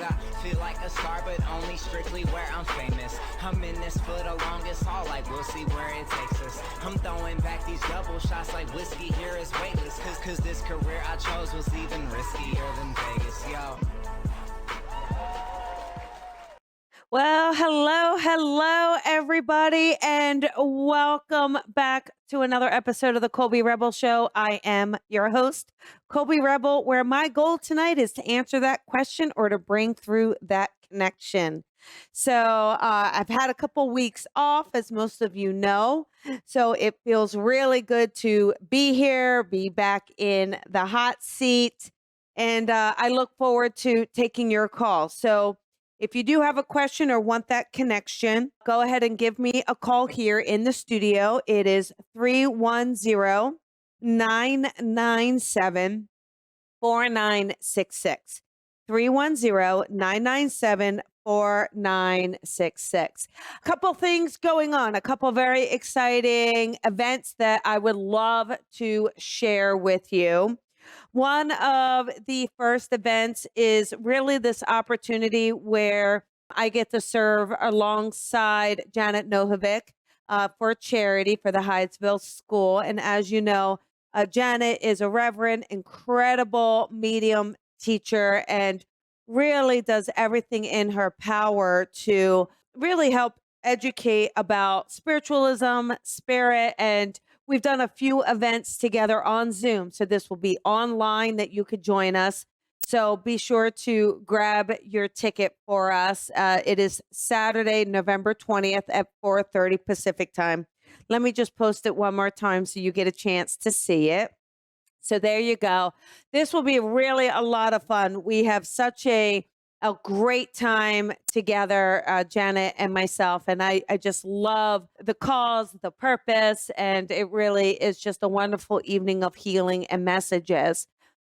I feel like a star, but only strictly where I'm famous. I'm in this for the longest haul, like we'll see where it takes us. I'm throwing back these double shots like whiskey here is weightless. Cause this career I chose was even riskier than Vegas, yo. Well, hello, everybody, and welcome back to another episode of the Colby Rebel Show. I am your host, Colby Rebel, where my goal tonight is to answer that question or to bring through that connection. So I've had a couple weeks off, as most of you know. So it feels really good to be here, be back in the hot seat, and I look forward to taking your call. So if you do have a question or want that connection, go ahead and give me a call here in the studio. It is 310-997-4966. 310-997-4966. A couple things going on, a couple very exciting events that I would love to share with you. One of the first events is really this opportunity where I get to serve alongside Janet Nohovic for charity for the Hyattsville School. And as you know, Janet is a reverend, incredible medium teacher, and really does everything in her power to really help educate about spiritualism, spirit, and we've done a few events together on Zoom. So this will be online that you could join us. So be sure to grab your ticket for us. It is Saturday, November 20th at 4:30 Pacific time. Let me just post it one more time so you get a chance to see it. So there you go. This will be really a lot of fun. We have such a great time together, Janet and myself. And I just love the cause, the purpose, and it really is just a wonderful evening of healing and messages.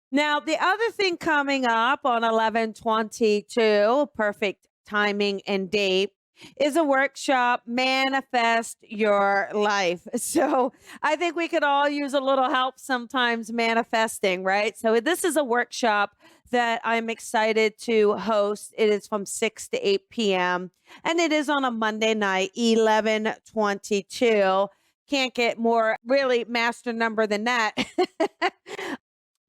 Now, the other thing coming up on 11/22, perfect timing and date, is a workshop, Manifest Your Life. So I think we could all use a little help sometimes manifesting, right? So this is a workshop that I'm excited to host. It is from 6 to 8 p.m. and it is on a Monday night, 11/22. Can't get more really master number than that.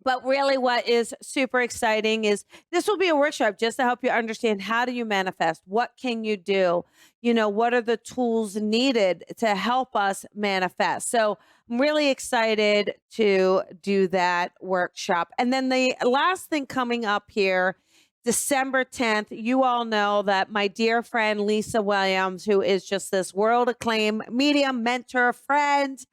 But really what is super exciting is this will be a workshop just to help you understand how do you manifest? What can you do? You know, what are the tools needed to help us manifest? So I'm really excited to do that workshop. And then the last thing coming up here, December 10th, you all know that my dear friend Lisa Williams, who is just this world acclaimed medium, mentor, friend,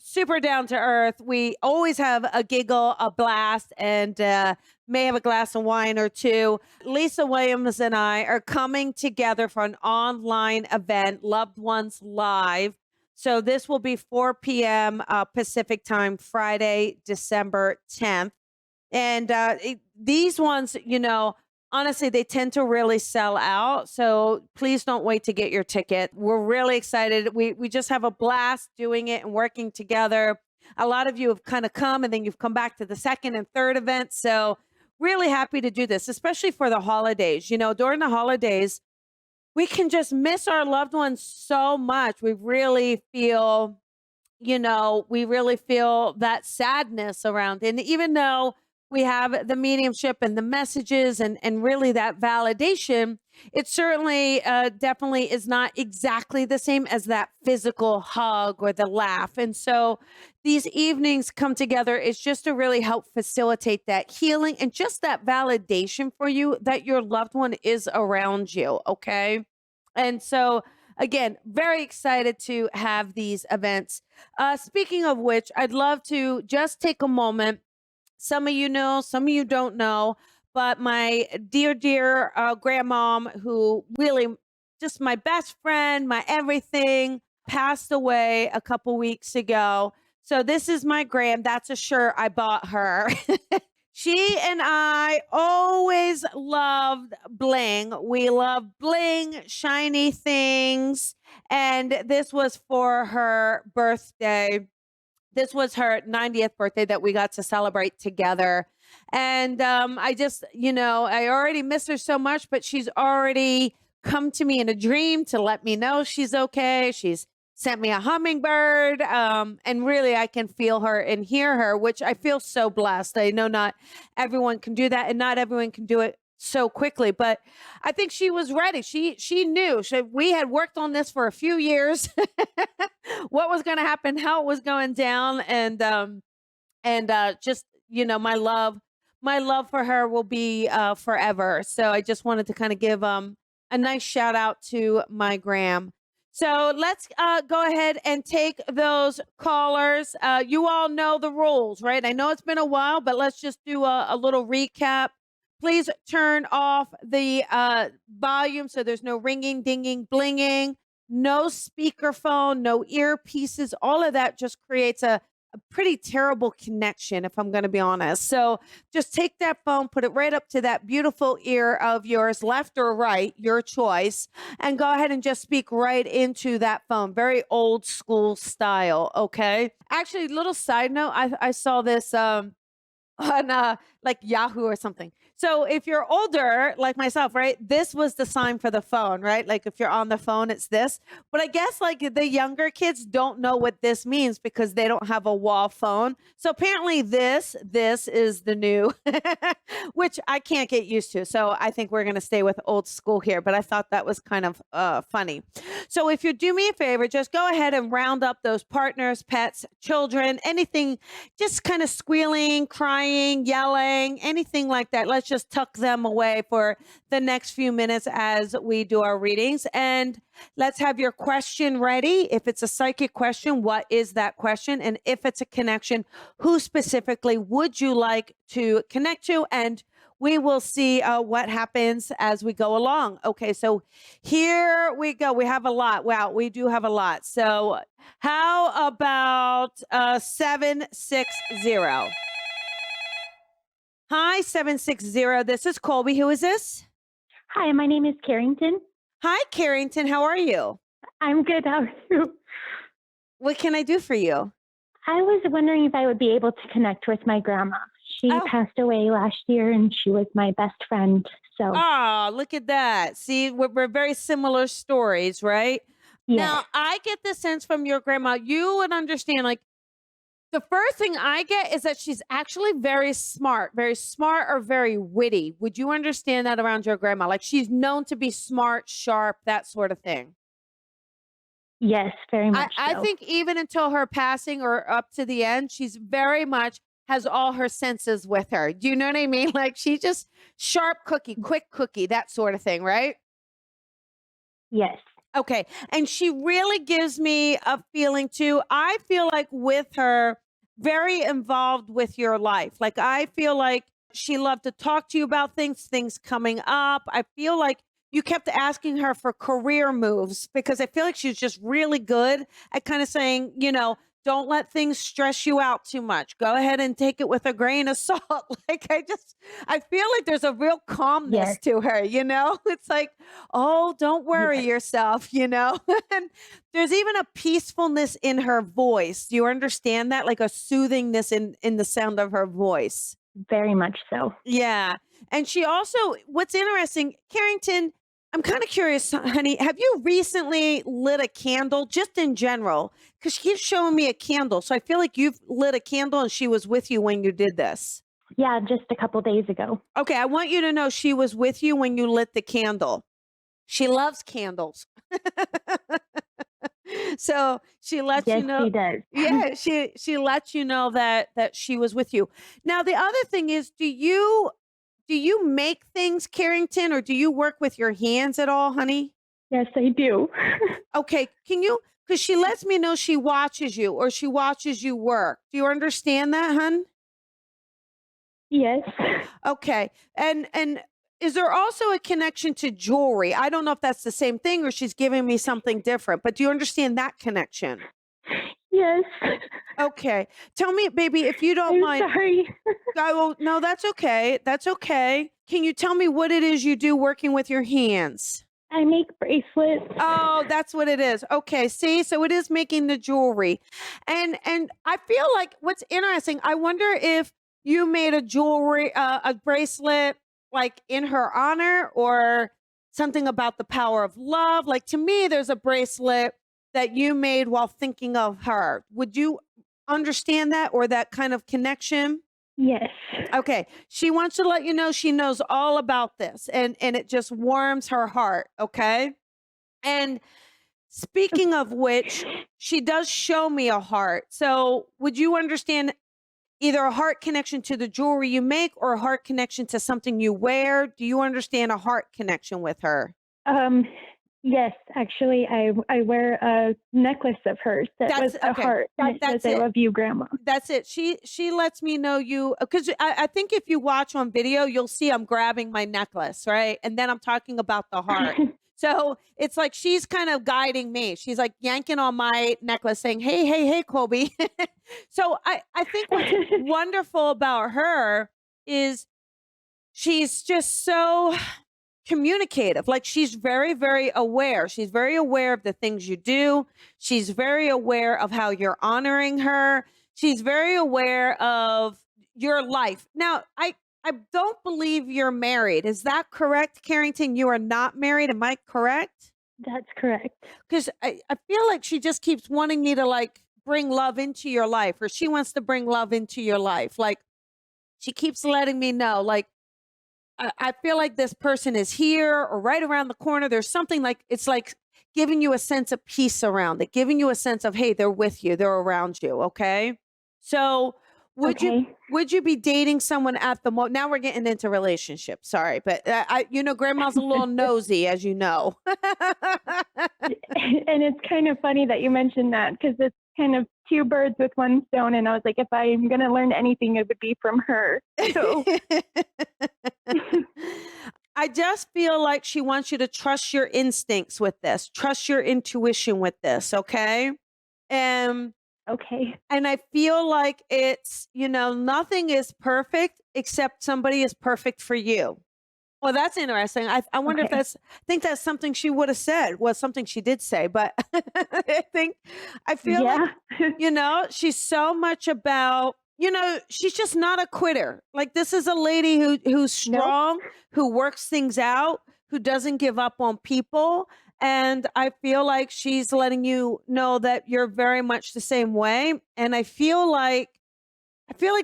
super down to earth. We always have a giggle, a blast, and may have a glass of wine or two. Lisa Williams and I are coming together for an online event, Loved Ones Live. So this will be 4 p.m. Pacific time, Friday, December 10th. And these ones, you know, honestly, they tend to really sell out. So please don't wait to get your ticket. We're really excited. We just have a blast doing it and working together. A lot of you have kind of come and then you've come back to the second and third event. So really happy to do this, especially for the holidays. You know, during the holidays, we can just miss our loved ones so much. We really feel, we really feel that sadness around. And even though we have the mediumship and the messages and really that validation, it certainly definitely is not exactly the same as that physical hug or the laugh. And so these evenings come together is just to really help facilitate that healing and just that validation for you that your loved one is around you. Okay. And so again, very excited to have these events. Speaking of which, I'd love to just take a moment. Some of you know, some of you don't know, but my dear, dear grandmom, who really just my best friend, my everything, passed away a couple weeks ago. So this is my gram. That's a shirt I bought her. She and I always loved bling. We love bling, shiny things. And this was for her birthday. This was her 90th birthday that we got to celebrate together. And I just, I already miss her so much, but she's already come to me in a dream to let me know she's okay. She's sent me a hummingbird. And really, I can feel her and hear her, which I feel so blessed. I know not everyone can do that, and not everyone can do it so quickly, but I think she was ready. She knew. We had worked on this for a few years, what was going to happen, how it was going down, and just my love for her will be forever. So I just wanted to kind of give a nice shout out to my gram. So let's go ahead and take those callers. You all know the rules, right? I know it's been a while, but let's just do a little recap. Please turn off the volume so there's no ringing, dinging, blinging, no speakerphone, no earpieces. All of that just creates a pretty terrible connection, if I'm going to be honest. So just take that phone, put it right up to that beautiful ear of yours, left or right, your choice, and go ahead and just speak right into that phone. Very old school style. Okay. Actually, little side note, I saw this on like Yahoo or something. So if you're older, like myself, right, this was the sign for the phone, right? Like if you're on the phone, it's this. But I guess like the younger kids don't know what this means because they don't have a wall phone. So apparently this is the new, which I can't get used to. So I think we're going to stay with old school here. But I thought that was kind of funny. So if you do me a favor, just go ahead and round up those partners, pets, children, anything, just kind of squealing, crying, yelling, anything like that. Let's just tuck them away for the next few minutes as we do our readings. And let's have your question ready. If it's a psychic question, what is that question? And if it's a connection, who specifically would you like to connect to? And we will see what happens as we go along. Okay, so here we go. We have a lot. Wow, we do have a lot. So how about 760? Hi, 760. This is Colby. Who is this? Hi, my name is Carrington. Hi, Carrington. How are you? I'm good. How are you? What can I do for you? I was wondering if I would be able to connect with my grandma. She Oh, passed away last year and she was my best friend. So, oh, look at that. See, we're very similar stories, right? yes, Now, I get the sense from your grandma, you would understand, like, the first thing I get is that she's actually very smart or very witty. Would you understand that around your grandma? Like, she's known to be smart, sharp, that sort of thing. yes, very I, much I so. think even until her passing or up to the end, she's very much has all her senses with her. Do you know what I mean? Like she's just sharp cookie, quick cookie, that sort of thing, right? Yes, Okay. And she really gives me a feeling too. I feel like with her, very involved with your life. Like I feel like she loved to talk to you about things coming up. I feel like you kept asking her for career moves because I feel like she's just really good at kind of saying, don't let things stress you out too much. Go ahead and take it with a grain of salt. Like I feel like there's a real calmness yes, to her, It's like, oh, don't worry yes, yourself. And there's even a peacefulness in her voice. Do you understand that? Like a soothingness in the sound of her voice. very much so. Yeah. And she also, what's interesting, Carrington, I'm kind of curious, honey, have you recently lit a candle just in general? Because she keeps showing me a candle. So I feel like you've lit a candle and she was with you when you did this. Yeah, just a couple days ago. Okay. I want you to know she was with you when you lit the candle. She loves candles. So she lets you Yes, know. she does. Yeah, she lets you know that she was with you. Now the other thing is, do you make things, Carrington, or do you work with your hands at all, honey? Yes, I do. Okay, can you? Because she lets me know she watches you or she watches you work. Do you understand that, hun? Yes, Okay, and is there also a connection to jewelry? I don't know if that's the same thing or she's giving me something different, but do you understand that connection? yes. Okay, tell me, baby, if you don't I'm mind. sorry. I will, no, that's okay. That's okay. Can you tell me what it is you do working with your hands? I make bracelets. Oh, that's what it is. Okay, see, so it is making the jewelry. And I feel like what's interesting, I wonder if you made a jewelry, a bracelet like in her honor, or something about the power of love. Like to me, there's a bracelet that you made while thinking of her. Would you understand that or that kind of connection? Yes. Okay. She wants to let you know she knows all about this, and it just warms her heart. Okay. And speaking of which, she does show me a heart. So would you understand either a heart connection to the jewelry you make or a heart connection to something you wear? Do you understand a heart connection with her? Yes, actually, I wear a necklace of hers that That's was a okay. heart, and it says, That's "I it. love you, Grandma." That's it. She lets me know you, because I think if you watch on video, you'll see I'm grabbing my necklace, right? And then I'm talking about the heart. So it's like she's kind of guiding me. She's like yanking on my necklace saying, hey, hey, hey, Colby. So I think what's wonderful about her is she's just so communicative. Like she's very, very aware. She's very aware of the things you do. She's very aware of how you're honoring her. She's very aware of your life. Now, I don't believe you're married. Is that correct, Carrington? You are not married. Am I correct? That's correct. Because I feel like she just keeps wanting me to like bring love into your life, or she wants to bring love into your life. Like she keeps letting me know, like, I feel like this person is here or right around the corner. There's something like, it's like giving you a sense of peace around it, giving you a sense of, hey, they're with you, they're around you. Okay. So Okay. would you be dating someone at the moment? Now we're getting into relationships. Sorry, but grandma's a little nosy, as you know. And it's kind of funny that you mentioned that because it's kind of two birds with one stone. And I was like, if I'm going to learn anything, it would be from her. So I just feel like she wants you to trust your instincts with this, trust your intuition with this. Okay. And okay. And I feel like it's, nothing is perfect except somebody is perfect for you. Well, that's interesting. I wonder if Okay. I think that's something she would have said. Well, something she did say, but I feel like, Yeah. she's so much about, she's just not a quitter. Like this is a lady who's Nope. strong, who works things out, who doesn't give up on people. And I feel like she's letting you know that you're very much the same way. And I feel like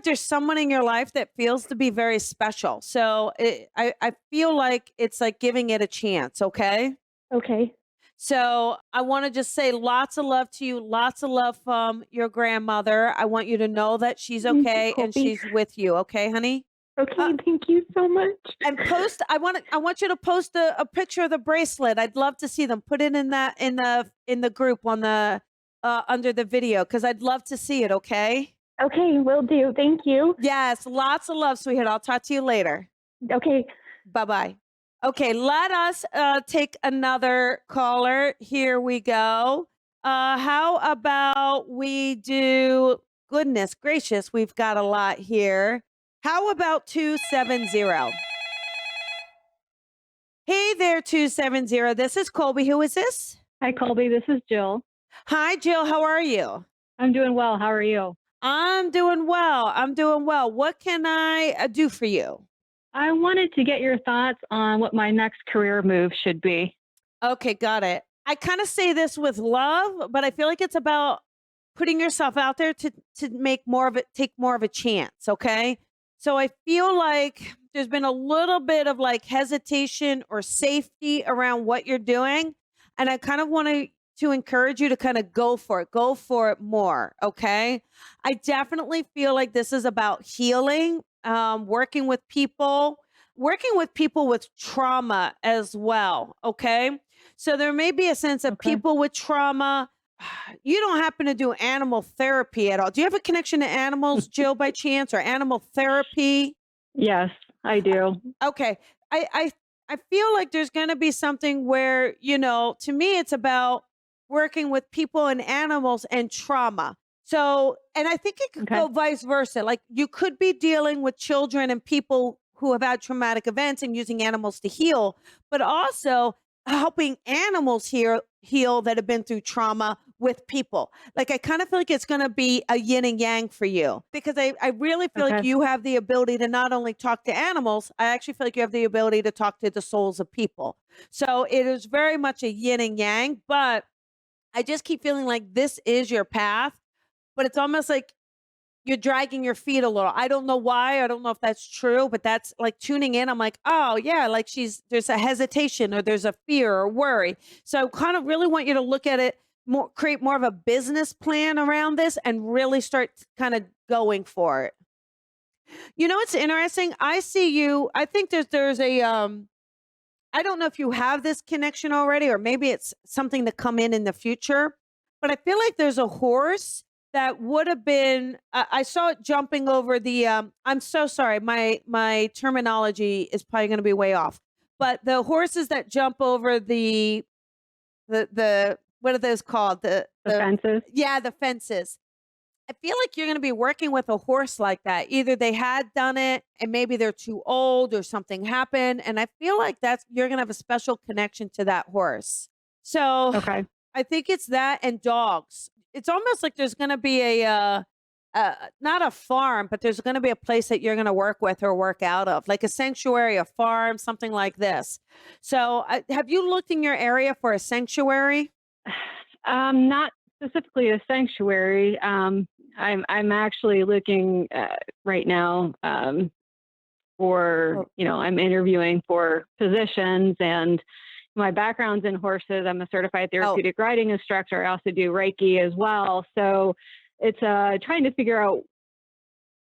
there's someone in your life that feels to be very special. So I feel like it's like giving it a chance. Okay. Okay. So I want to just say lots of love to you. Lots of love from your grandmother. I want you to know that she's Thank you, okay and Colby. she's with you. Okay, honey? Okay. Thank you so much. And I want you to post a picture of the bracelet. I'd love to see them. Put it in the group on the under the video, because I'd love to see it. Okay. Okay. Will do. Thank you. Yes, lots of love, sweetheart. I'll talk to you later. Okay. Bye-bye. Okay, let us take another caller. Here we go. How about we do, goodness gracious, we've got a lot here. How about 270? Hey there, 270. This is Colby. Who is this? Hi, Colby. This is Jill. Hi, Jill. How are you? I'm doing well. How are you? I'm doing well. I'm doing well. What can I do for you? I wanted to get your thoughts on what my next career move should be. Okay, got it. I kind of say this with love, but I feel like it's about putting yourself out there to make more of it, take more of a chance. Okay. So I feel like there's been a little bit of like hesitation or safety around what you're doing. And I kind of want to encourage you to kind of go for it more. Okay. I definitely feel like this is about healing, working with people with trauma as well. Okay. So there may be a sense of Okay. people with trauma. You don't happen to do animal therapy at all. Do you have a connection to animals, Jill, by chance, or animal therapy? Yes, I do. Okay. I feel like there's going to be something where, to me, it's about working with people and animals and trauma. So, and I think it could Okay. go vice versa. Like you could be dealing with children and people who have had traumatic events and using animals to heal, but also helping animals heal that have been through trauma with people. Like, I kind of feel like it's going to be a yin and yang for you, because I really feel like Okay. you have the ability to not only talk to animals, I actually feel like you have the ability to talk to the souls of people. So it is very much a yin and yang, but I just keep feeling like this is your path, but it's almost like you're dragging your feet a little. I don't know why. I don't know if that's true, but that's like tuning in. I'm like, oh yeah, like there's a hesitation or there's a fear or worry. So I kind of really want you to look at it more, create more of a business plan around this and really start kind of going for it. You know, it's interesting. I see you. I think there's a I don't know if you have this connection already, or maybe it's something to come in the future, but I feel like there's a horse that would have been, I saw it jumping over the, I'm so sorry. My terminology is probably going to be way off, but the horses that jump over what are those called? The fences. Yeah, the fences. I feel like you're going to be working with a horse like that. Either they had done it and maybe they're too old or something happened. And I feel like you're going to have a special connection to that horse. So Okay. I think it's that and dogs. It's almost like there's going to be not a farm, but there's going to be a place that you're going to work with or work out of, like a sanctuary, a farm, something like this. So have you looked in your area for a sanctuary? Not specifically a sanctuary. I'm actually looking right now for, I'm interviewing for positions, and my background's in horses. I'm a certified therapeutic riding instructor. I also do Reiki as well. So it's trying to figure out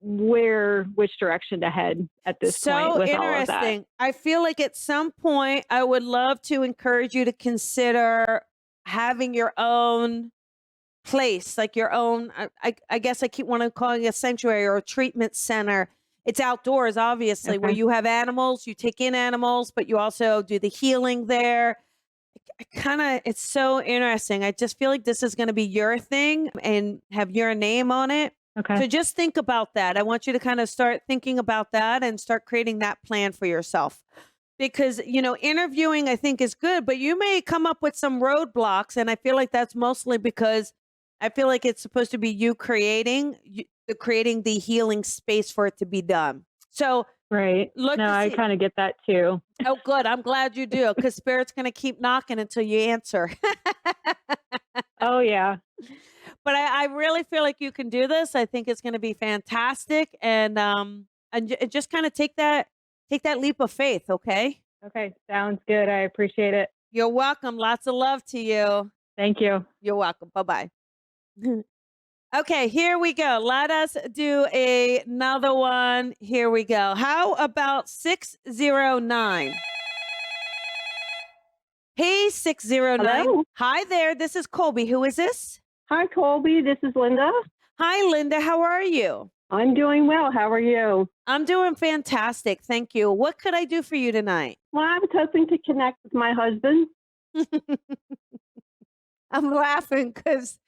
which direction to head at this point So with all of that. interesting. I feel like at some point I would love to encourage you to consider having your own place, like your own, I guess I keep wanting to call it a sanctuary or a treatment center. It's outdoors, obviously, where Okay. you have animals, you take in animals, but you also do the healing there. It's so interesting. I just feel like this is going to be your thing and have your name on it. Okay. So just think about that. I want you to kind of start thinking about that and start creating that plan for yourself. Because, interviewing I think is good, but you may come up with some roadblocks. And I feel like that's mostly because I feel like it's supposed to be you creating the healing space for it to be done. So Right. look No, to I see. kind of get that too. Oh, good. I'm glad you do, because Spirit's going to keep knocking until you answer. Oh, yeah. But I really feel like you can do this. I think it's going to be fantastic, and just kind of take that leap of faith. Okay. Okay. Sounds good. I appreciate it. You're welcome. Lots of love to you. Thank you. You're welcome. Bye bye. Okay, here we go. Let us do another one. Here we go. How about 609? Hey, 609. Hello. Hi there. This is Colby. Who is this? Hi, Colby. This is Linda. Hi, Linda. How are you? I'm doing well. How are you? I'm doing fantastic. Thank you. What could I do for you tonight? Well, I was hoping to connect with my husband. I'm laughing because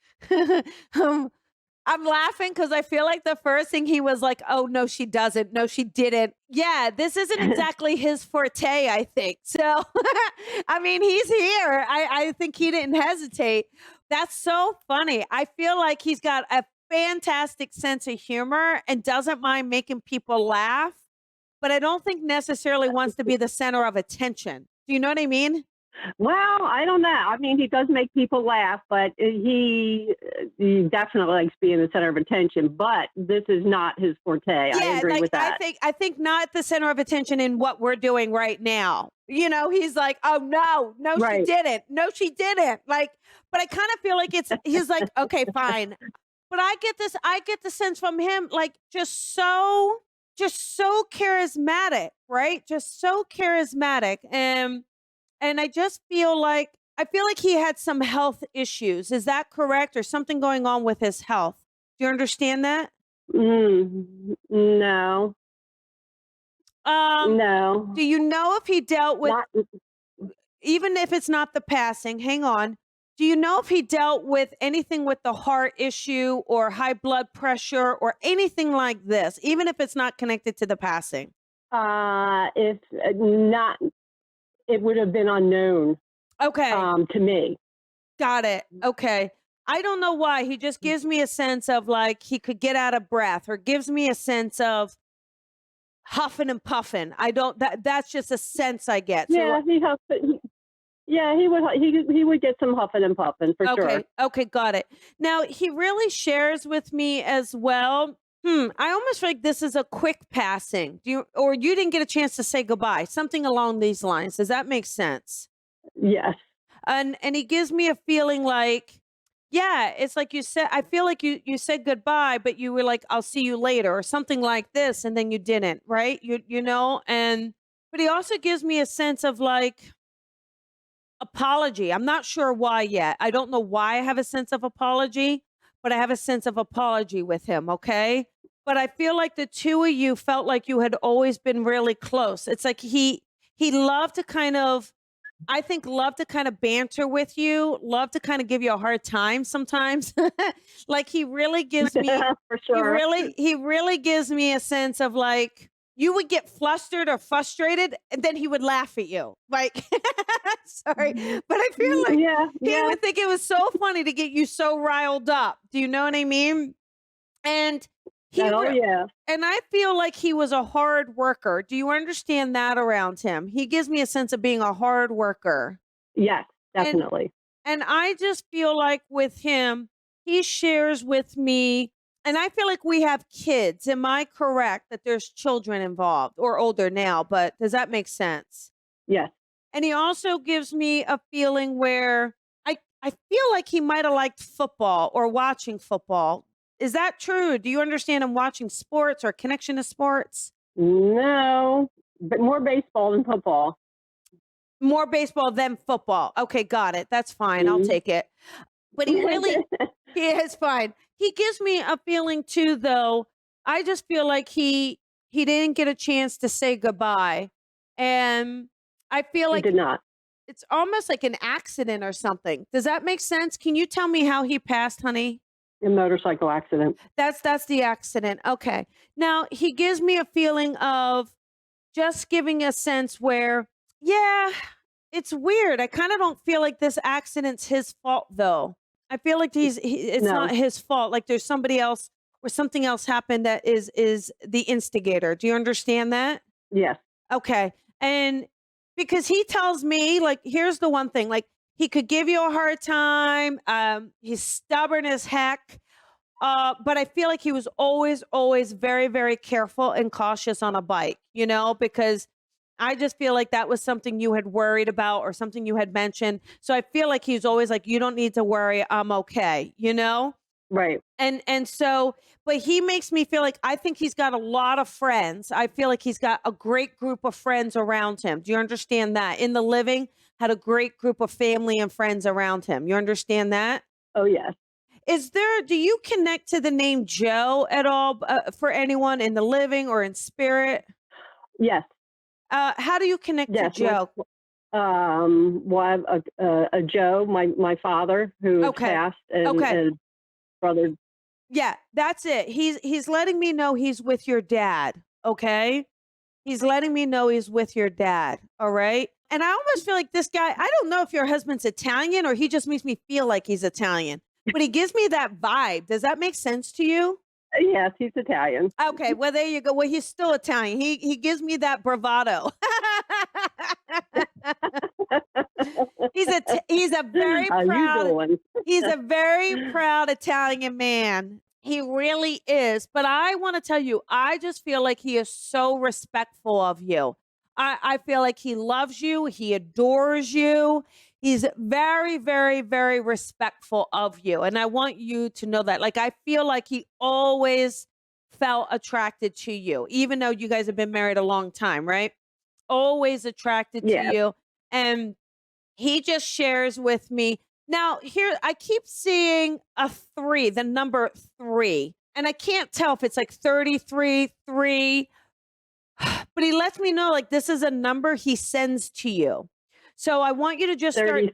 I'm laughing because I feel like the first thing he was like, oh, no, she doesn't. No, she didn't. Yeah, this isn't exactly his forte, I think. So, I mean, he's here. I think he didn't hesitate. That's so funny. I feel like he's got a fantastic sense of humor and doesn't mind making people laugh, but I don't think necessarily wants to be the center of attention. Do you know what I mean? Well, I don't know. I mean, he does make people laugh, but he definitely likes being the center of attention. But this is not his forte. I agree with that. I think not the center of attention in what we're doing right now. He's like, oh no, Right. she didn't. No, she didn't. Like, but I kind of feel like he's like, okay, fine. But I get the sense from him, like just so charismatic, right? Just so charismatic. And I just feel like he had some health issues. Is that correct? Or something going on with his health? Do you understand that? No. No. Do you know if he dealt with, Not, even if it's not the passing, hang on. Do you know if he dealt with anything with the heart issue or high blood pressure or anything like this, even if it's not connected to the passing? if not, it would have been unknown. Okay. To me. Got it. Okay. I don't know why. He just gives me a sense of like he could get out of breath, or gives me a sense of huffing and puffing. I don't, that's just a sense I get. Yeah, he would get some huffing and puffing for sure. Okay, got it. Now he really shares with me as well. I almost feel like this is a quick passing. Or you didn't get a chance to say goodbye? Something along these lines. Does that make sense? Yes. And he gives me a feeling like, yeah, it's like you said, I feel like you said goodbye, but you were like, I'll see you later, or something like this, and then you didn't, right? You know, but he also gives me a sense of like apology. I'm not sure why yet. I don't know why I have a sense of apology, but I have a sense of apology with him, okay? But I feel like the two of you felt like you had always been really close. It's like he loved to kind of, I think, love to kind of banter with you, love to kind of give you a hard time sometimes. Like he really gives me, for sure. he really gives me a sense of like, you would get flustered or frustrated, and then he would laugh at you. Like, sorry, but I feel like he would think it was so funny to get you so riled up. Do you know what I mean? And and I feel like he was a hard worker. Do you understand that around him? He gives me a sense of being a hard worker. Yes, definitely. And I just feel like with him, he shares with me, and I feel like we have kids. Am I correct that there's children involved, or older now? But does that make sense? Yes. And he also gives me a feeling where I feel like he might have liked football or watching football. Is that true? Do you understand him watching sports or connection to sports? No, but more baseball than football. More baseball than football. Okay, got it. That's fine. I'll take it. But he really, he is fine. He gives me a feeling too, though. I just feel like he didn't get a chance to say goodbye. And I feel like he did not. It's almost like an accident or something. Does that make sense? Can you tell me how he passed, honey? A motorcycle accident. That's the accident. Okay. Now he gives me a feeling of just giving a sense where, yeah, it's weird. I kind of don't feel like this accident's his fault, though. I feel like it's not his fault. Like there's somebody else or something else happened that is the instigator. Do you understand that? Yes. Okay. And because he tells me, like, here's the one thing, like, he could give you a hard time. He's stubborn as heck. But I feel like he was always, always very, very careful and cautious on a bike, you know, because I just feel like that was something you had worried about or something you had mentioned. So I feel like he's always like, you don't need to worry. I'm okay, you know? Right. And so, but he makes me feel like I think he's got a lot of friends. I feel like he's got a great group of friends around him. Do you understand that? In the living, had a great group of family and friends around him. You understand that? Oh, yes. Do you connect to the name Joe at all for anyone in the living or in spirit? Yes. How do you connect to Joe? Well, a Joe, my father, who passed, and brother. Yeah, that's it. He's letting me know he's with your dad. Okay, he's letting me know he's with your dad. All right, and I almost feel like this guy. I don't know if your husband's Italian or he just makes me feel like he's Italian, but he gives me that vibe. Does that make sense to you? Yes, he's Italian. Okay, well there you go. Well, he's still Italian. He gives me that bravado. He's a very proud. He's a very proud Italian man. He really is. But I want to tell you, I just feel like he is so respectful of you. I feel like he loves you. He adores you. He's very, very, very respectful of you. And I want you to know that. Like, I feel like he always felt attracted to you, even though you guys have been married a long time, right? Always attracted to you. And he just shares with me. Now, here, I keep seeing a 3, the number 3. And I can't tell if it's like 33, 3. But he lets me know, like, this is a number he sends to you. So I want you to just 30,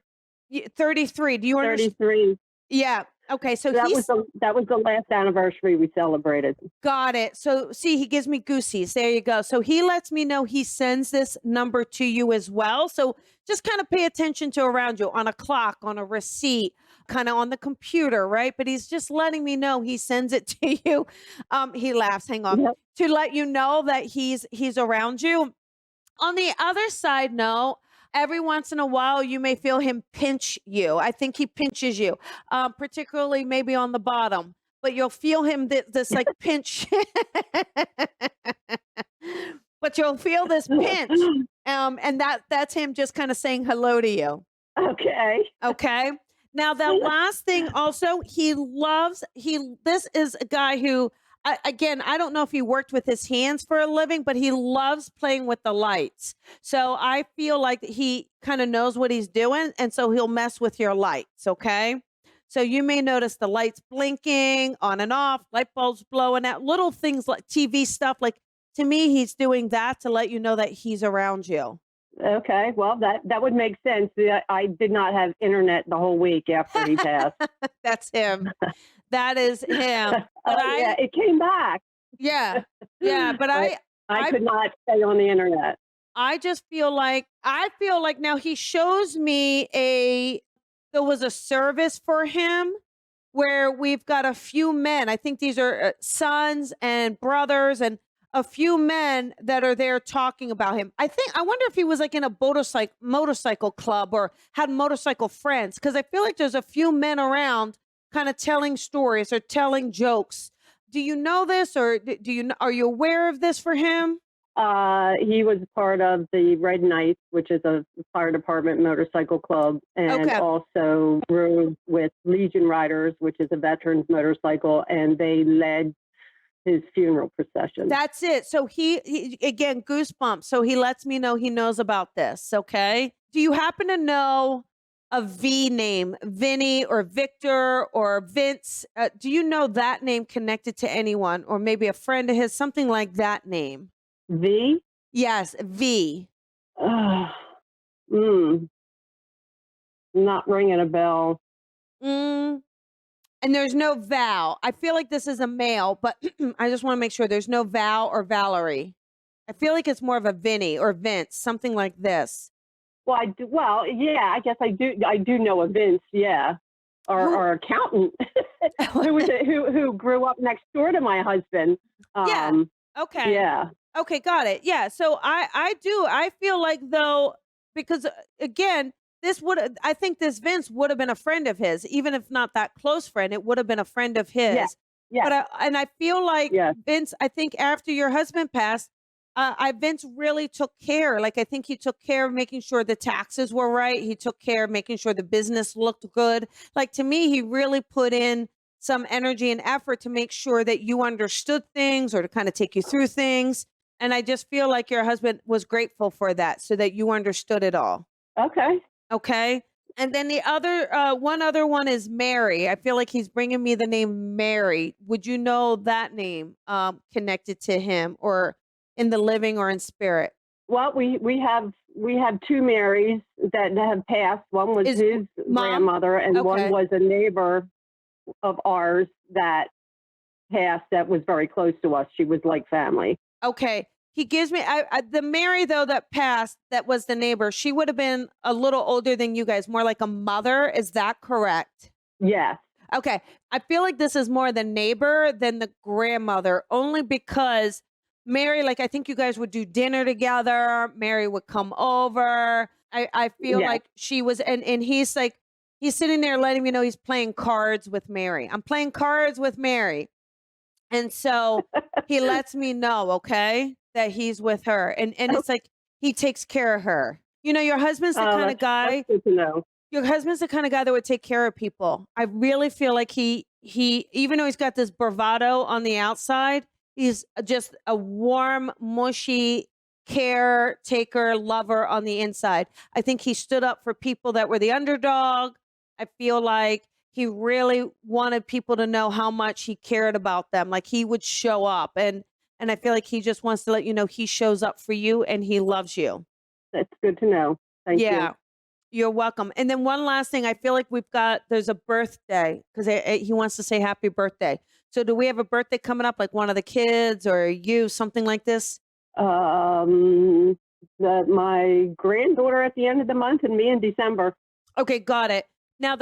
start 33. Do you understand? 33. Yeah. Okay, so that was the last anniversary we celebrated. Got it. So see, he gives me goosies. There you go. So he lets me know he sends this number to you as well. So just kind of pay attention to around you on a clock, on a receipt, kind of on the computer, right? But he's just letting me know he sends it to you. He laughs, hang on, Yep. to let you know that he's around you. On the other side, no. Every once in a while, you may feel him pinch you. I think he pinches you, particularly maybe on the bottom. But you'll feel him this like pinch. But you'll feel this pinch, and that's him just kind of saying hello to you. Okay. Okay. Now the last thing also, this is a guy who, again, I don't know if he worked with his hands for a living, but he loves playing with the lights. So I feel like he kind of knows what he's doing. And so he'll mess with your lights. Okay. So you may notice the lights blinking on and off, light bulbs blowing out, little things like TV stuff. Like, to me, he's doing that to let you know that he's around you. Okay. Well, that would make sense. I did not have internet the whole week after he passed. That's him. That is him. But yeah, it came back. Yeah. Yeah. But I could not stay on the internet. I feel like now he shows me there was a service for him where we've got a few men. I think these are sons and brothers and a few men that are there talking about him. I wonder if he was like in a motorcycle club or had motorcycle friends. Cause I feel like there's a few men around kind of telling stories or telling jokes. Do you know this, or are you aware of this for him? He was part of the Red Knights, which is a fire department motorcycle club, and also rode with Legion Riders, which is a veterans motorcycle, and they led his funeral procession. That's it. So he again, goosebumps. So he lets me know he knows about this. Okay. Do you happen to know a V name, Vinny or Victor or Vince? Do you know that name connected to anyone, or maybe a friend of his, something like that name? V? Yes, V. Not ringing a bell. And there's no Val. I feel like this is a male, but I just want to make sure there's no Val or Valerie. I feel like it's more of a Vinny or Vince, something like this. Well, yeah, I guess I do know a Vince, yeah, or accountant who grew up next door to my husband. Yeah. Okay. Yeah. Okay, got it. Yeah. So I feel like though, because again, I think this Vince would have been a friend of his, even if not that close friend, it would have been a friend of his. Yeah. But I feel like Vince, I think after your husband passed, Vince really took care. Like, I think he took care of making sure the taxes were right. He took care of making sure the business looked good. Like, to me, he really put in some energy and effort to make sure that you understood things or to kind of take you through things. And I just feel like your husband was grateful for that, so that you understood it all. Okay. Okay. And then the other, one is Mary. I feel like he's bringing me the name Mary. Would you know that name connected to him, or in the living or in spirit? Well, we have two Marys that have passed. One was his grandmother, and one was a neighbor of ours that passed that was very close to us. She was like family. Okay. He gives me the Mary, though, that passed, that was the neighbor. She would have been a little older than you guys, more like a mother. Is that correct? Yes. Okay. I feel like this is more the neighbor than the grandmother, only because Mary, like, I think you guys would do dinner together. Mary would come over. I feel like she was, and he's like, he's sitting there letting me know he's playing cards with Mary. I'm playing cards with Mary. And so he lets me know, okay, that he's with her. And it's like, he takes care of her. You know, your husband's the kind of guy. That's good to know. Your husband's the kind of guy that would take care of people. I really feel like he, even though he's got this bravado on the outside, he's just a warm, mushy caretaker, lover on the inside. I think he stood up for people that were the underdog. I feel like he really wanted people to know how much he cared about them. Like, he would show up, and I feel like he just wants to let you know he shows up for you and he loves you. That's good to know. Thank you. Yeah. You're welcome. And then one last thing, I feel like there's a birthday because he wants to say happy birthday. So do we have a birthday coming up, like one of the kids or you, something like this? My granddaughter at the end of the month and me in December. Okay, got it. Now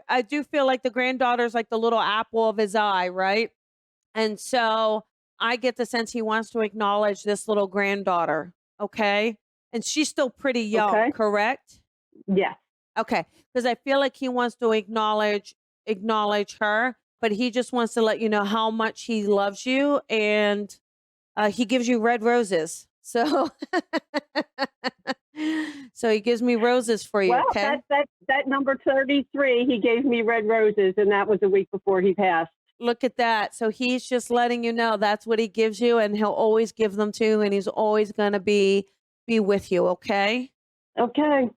I do feel like the granddaughter's like the little apple of his eye, right? And so I get the sense he wants to acknowledge this little granddaughter. Okay. And she's still pretty young, correct? Yes. Okay. Because I feel like he wants to acknowledge her, but he just wants to let you know how much he loves you, and he gives you red roses. So so he gives me roses for you. Well, okay. that number 33, he gave me red roses, and that was a week before he passed. Look at that. So he's just letting you know that's what he gives you, and he'll always give them to you, and he's always going to be with you. Okay. Okay.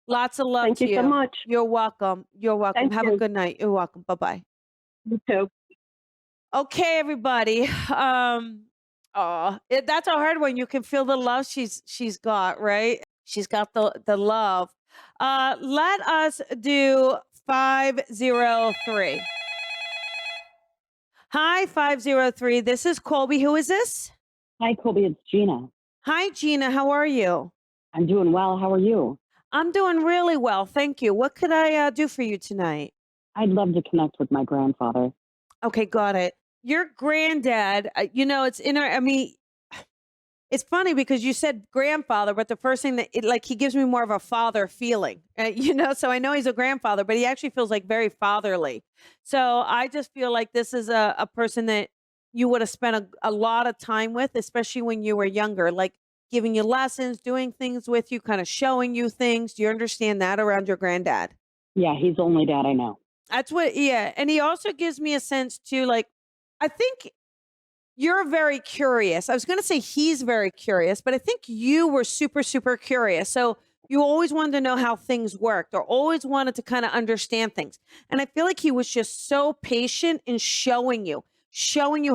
Lots of love Thank to you so much. You're welcome. You're welcome. Thank Have you. a good night. You're welcome. Bye-bye. You too. Okay, everybody. That's a hard one. You can feel the love she's got, right? She's got the love. Let us do 503. Hi, 503. This is Colby. Who is this? Hi, Colby. It's Gina. Hi, Gina. How are you? I'm doing well. How are you? I'm doing really well. Thank you. What could I do for you tonight? I'd love to connect with my grandfather. Okay, got it. Your granddad, it's funny because you said grandfather, but the first thing he gives me more of a father feeling, so I know he's a grandfather, but he actually feels like very fatherly. So I just feel like this is a person that you would have spent a lot of time with, especially when you were younger, like giving you lessons, doing things with you, kind of showing you things. Do you understand that around your granddad? Yeah, he's the only dad I know. That's yeah. And he also gives me a sense too, like, I think you're very curious. I was going to say he's very curious, but I think you were super, super curious. So you always wanted to know how things worked, or always wanted to kind of understand things. And I feel like he was just so patient in showing you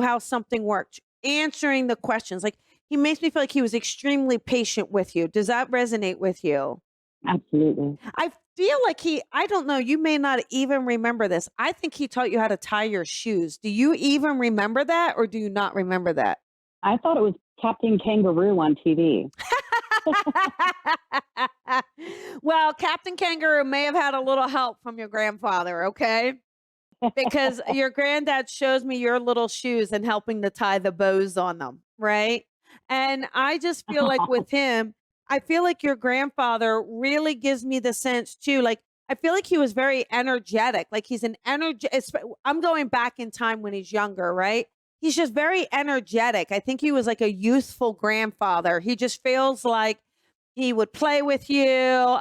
how something worked, answering the questions. Like, he makes me feel like he was extremely patient with you. Does that resonate with you? Absolutely. I feel like I don't know, you may not even remember this. I think he taught you how to tie your shoes. Do you even remember that, or do you not remember that? I thought it was Captain Kangaroo on TV. Well, Captain Kangaroo may have had a little help from your grandfather, okay? Because your granddad shows me your little shoes and helping to tie the bows on them, right? And I just feel like with him, I feel like your grandfather really gives me the sense too. Like, I feel like he was very energetic. Like, he's I'm going back in time when he's younger, right? He's just very energetic. I think he was like a youthful grandfather. He just feels like he would play with you.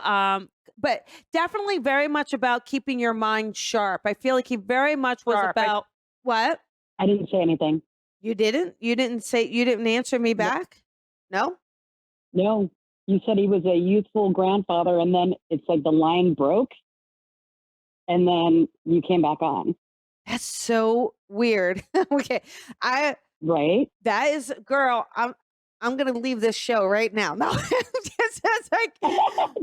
But definitely very much about keeping your mind sharp. I feel like he very much was about what? I didn't say anything. You didn't? You didn't answer me back? No? No. You said he was a youthful grandfather, and then it's like the line broke, and then you came back on. That's so weird. Okay. Right? That is, girl, I'm going to leave this show right now. No. It's like,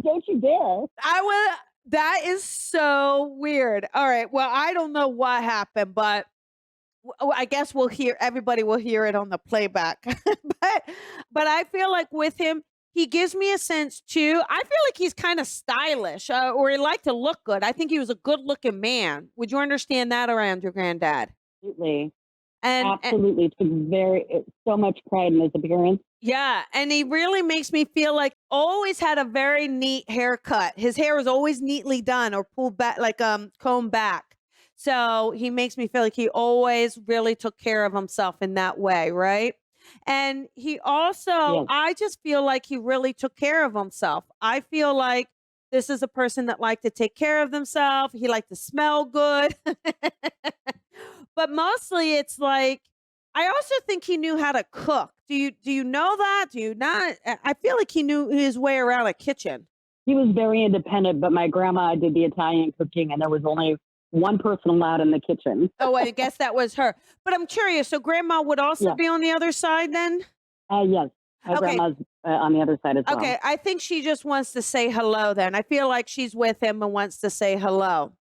don't you dare. That is so weird. All right. Well, I don't know what happened, but I guess everybody will hear it on the playback. but I feel like with him, he gives me a sense too. I feel like he's kind of stylish, or he liked to look good. I think he was a good looking man. Would you understand that around your granddad? Absolutely. And absolutely. Took so much pride in his appearance. Yeah. And he really makes me feel like always had a very neat haircut. His hair was always neatly done or pulled back, like combed back. So he makes me feel like he always really took care of himself in that way, right? And he also, yes. I just feel like he really took care of himself. I feel like this is a person that liked to take care of themselves. He liked to smell good. But mostly it's like, I also think he knew how to cook. Do you know that? Do you not? I feel like he knew his way around a kitchen. He was very independent, but my grandma did the Italian cooking, and there was only one person allowed in the kitchen. Oh, I guess that was her. But I'm curious. So grandma would also be on the other side then? Yes. My grandma's on the other side as well. Okay, I think she just wants to say hello then. I feel like she's with him and wants to say hello.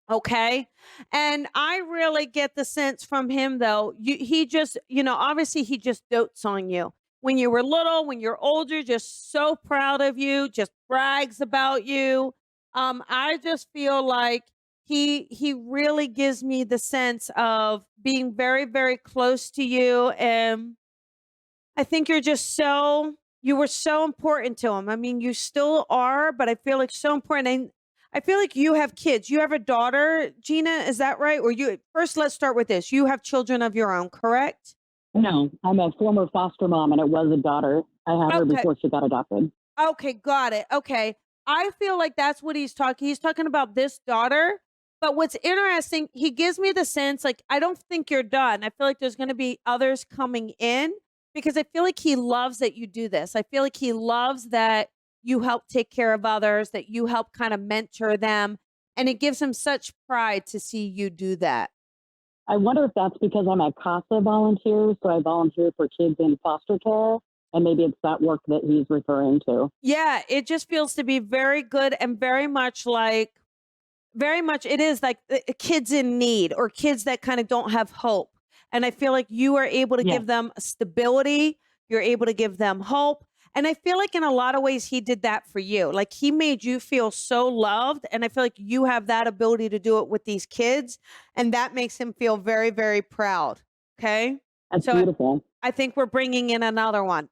Okay. And I really get the sense from him though, he just, obviously he just dotes on you. When you were little, when you're older, just so proud of you, just brags about you. I just feel like he really gives me the sense of being very, very close to you. And I think you were so important to him. I mean, you still are, but I feel like so important. And I feel like you have kids. You have a daughter, Gina, is that right? Or first, let's start with this. You have children of your own, correct? No, I'm a former foster mom, and it was a daughter. I had her before she got adopted. Okay, got it. Okay. I feel like that's what he's talking. He's talking about this daughter. But what's interesting, he gives me the sense like, I don't think you're done. I feel like there's going to be others coming in because I feel like he loves that you do this. I feel like he loves that you help take care of others, that you help kind of mentor them. And it gives him such pride to see you do that. I wonder if that's because I'm a CASA volunteer. So I volunteer for kids in foster care. And maybe it's that work that he's referring to. Yeah, it just feels to be very good and very much it is like kids in need or kids that kind of don't have hope. And I feel like you are able to give them stability. You're able to give them hope. And I feel like in a lot of ways, he did that for you. Like he made you feel so loved. And I feel like you have that ability to do it with these kids. And that makes him feel very, very proud. Okay. That's beautiful. I think we're bringing in another one.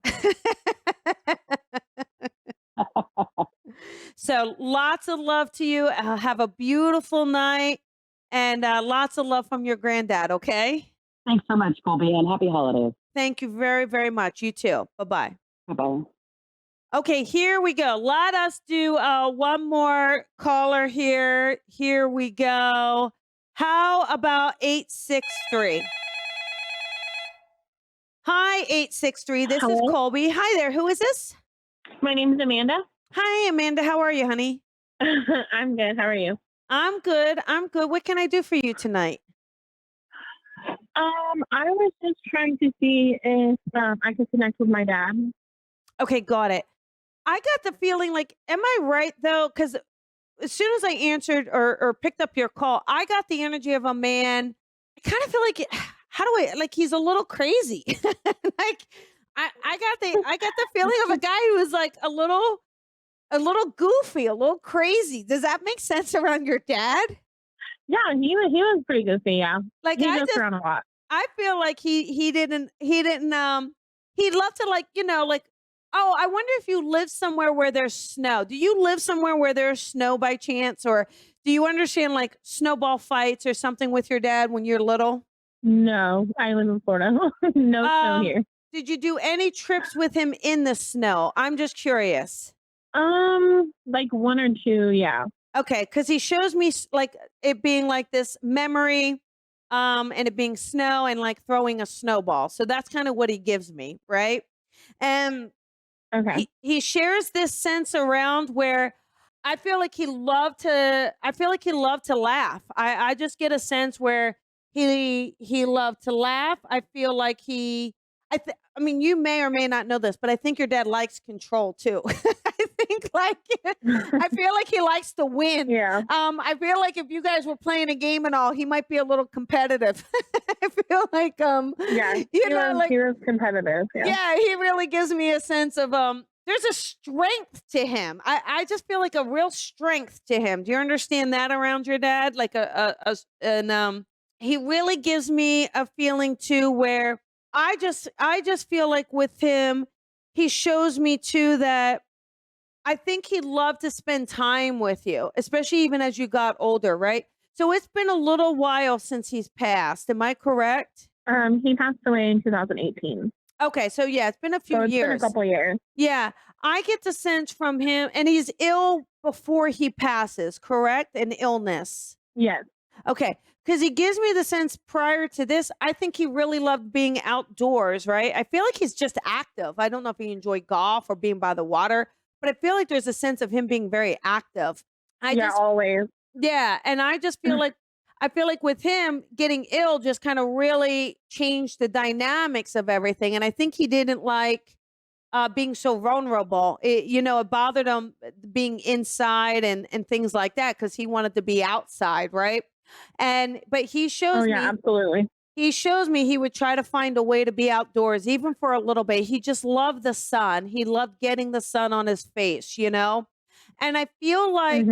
So lots of love to you. Have a beautiful night and lots of love from your granddad. Okay. Thanks so much, Colby, and happy holidays. Thank you very, very much. You too. Bye-bye. Bye-bye. Okay, here we go. Let us do one more caller here. Here we go. How about 863? Hi, 863. This is Colby. Hi there. Who is this? My name is Amanda. Hi, Amanda. How are you, honey? I'm good. How are you? I'm good. What can I do for you tonight? I was just trying to see if I could connect with my dad. Okay, got it. I got the feeling like, am I right though? Because as soon as I answered or picked up your call, I got the energy of a man. I kind of feel like, he's a little crazy. Like I got the feeling of a guy who is like a little goofy, a little crazy. Does that make sense around your dad? Yeah, he was pretty goofy. Yeah, like he jokes around a lot. I feel like he didn't he'd love to oh, I wonder if you live somewhere where there's snow. Do you live somewhere where there's snow by chance, or do you understand like snowball fights or something with your dad when you're little? No, I live in Florida. No snow here. Did you do any trips with him in the snow? I'm just curious. Like one or two, yeah. Okay, because he shows me like it being like this memory, and it being snow and like throwing a snowball. So that's kind of what he gives me, right? And okay, he shares this sense around where I feel like he loved to laugh. I just get a sense where he loved to laugh. I feel like I mean, you may or may not know this, but I think your dad likes control too. I think I feel like he likes to win. Yeah. I feel like if you guys were playing a game and all, he might be a little competitive. I feel like, yeah, he was competitive. Yeah, he really gives me a sense of, there's a strength to him. I just feel like a real strength to him. Do you understand that around your dad? Like he really gives me a feeling too where I just feel like with him, he shows me too that I think he'd love to spend time with you, especially even as you got older, right? So it's been a little while since he's passed. Am I correct? He passed away in 2018. Okay, so yeah, it's been a few years. It's been a couple years. Yeah, I get the sense from him, and he's ill before he passes, correct? An illness. Yes. Okay, because he gives me the sense prior to this, I think he really loved being outdoors, right? I feel like he's just active. I don't know if he enjoyed golf or being by the water, but I feel like there's a sense of him being very active. Always. Yeah, and I just feel like with him getting ill just kind of really changed the dynamics of everything. And I think he didn't like being so vulnerable. It bothered him being inside and things like that because he wanted to be outside, right? But he shows me. Absolutely. He shows me he would try to find a way to be outdoors, even for a little bit. He just loved the sun. He loved getting the sun on his face. And I feel like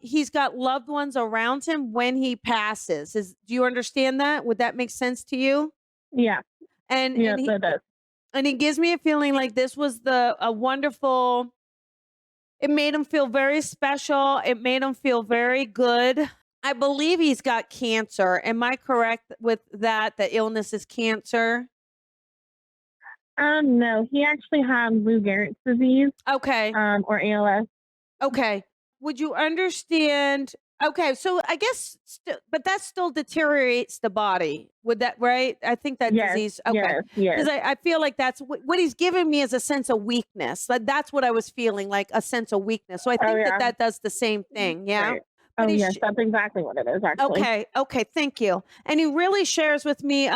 he's got loved ones around him when he passes. Do you understand that? Would that make sense to you? Yeah. And Yes, it does. And he gives me a feeling like this was a wonderful. It made him feel very special. It made him feel very good. I believe he's got cancer. Am I correct with that? The illness is cancer? No, he actually had Lou Gehrig's disease. Okay. Or ALS. Okay. Would you understand? Okay, so I guess, but that still deteriorates the body. Would that, right? I think that disease. Okay. Yes. Because I feel like that's what he's giving me is a sense of weakness. Like that's what I was feeling, like a sense of weakness. So I think that does the same thing. Yeah. Right. Oh, yes, that's exactly what it is, actually. Okay, thank you. And he really shares with me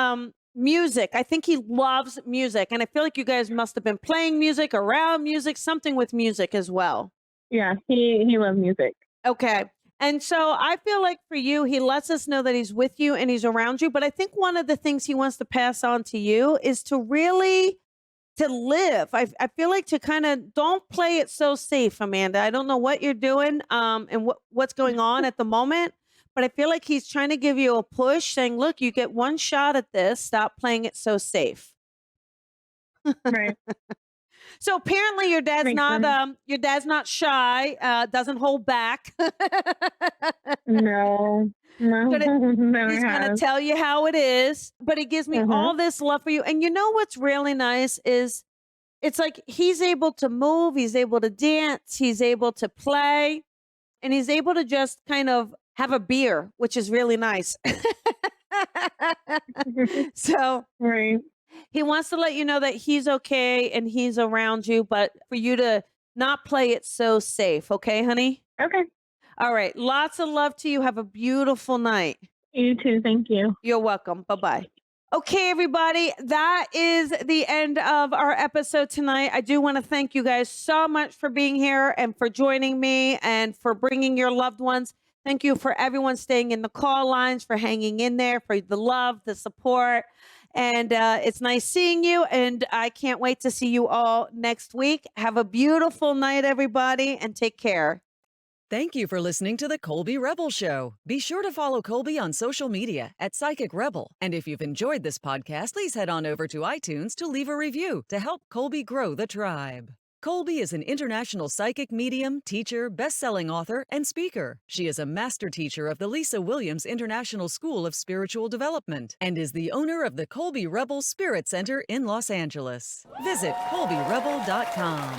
music. I think he loves music. And I feel like you guys must have been playing music, around music, something with music as well. Yeah, he loves music. Okay. And so I feel like for you, he lets us know that he's with you and he's around you. But I think one of the things he wants to pass on to you is to really to live. I feel like to kind of don't play it so safe, Amanda. I don't know what you're doing and what's going on at the moment, but I feel like he's trying to give you a push saying, look, you get one shot at this. Stop playing it so safe. Right. So apparently your dad's not shy, doesn't hold back. No. He's going to tell you how it is, but he gives me all this love for you. And you know what's really nice is it's like he's able to move, he's able to dance, he's able to play, and he's able to just kind of have a beer, which is really nice. So right. He wants to let you know that he's okay and he's around you, but for you to not play it so safe. Okay, honey? Okay. All right. Lots of love to you. Have a beautiful night. You too. Thank you. You're welcome. Bye-bye. Okay, everybody. That is the end of our episode tonight. I do want to thank you guys so much for being here and for joining me and for bringing your loved ones. Thank you for everyone staying in the call lines, for hanging in there, for the love, the support. And it's nice seeing you. And I can't wait to see you all next week. Have a beautiful night, everybody, and take care. Thank you for listening to the Colby Rebel Show. Be sure to follow Colby on social media at Psychic Rebel. And if you've enjoyed this podcast, please head on over to iTunes to leave a review to help Colby grow the tribe. Colby is an international psychic medium, teacher, best-selling author, and speaker. She is a master teacher of the Lisa Williams International School of Spiritual Development and is the owner of the Colby Rebel Spirit Center in Los Angeles. Visit colbyrebel.com.